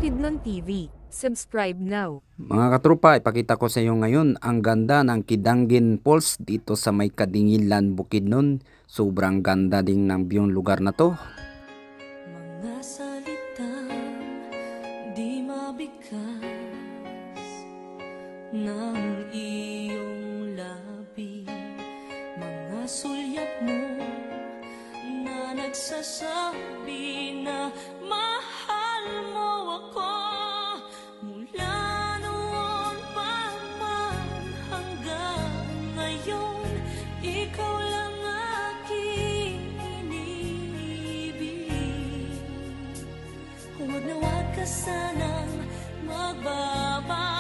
Bukidnon TV. Subscribe now. Mga katropa, ipakita ko sa iyo ngayon ang ganda ng Kidangin Falls dito sa may Kadingilan, Bukidnon. Sobrang ganda din ng view lugar na to. Mga salitang di mabigkas ng iyong labi, mga sulyap mo na nagsasabi na mahal mo ako. Mula noon pa man hanggang ngayon, ikaw lang aking iniibig. Huwag na huwag ka sanang magbaba.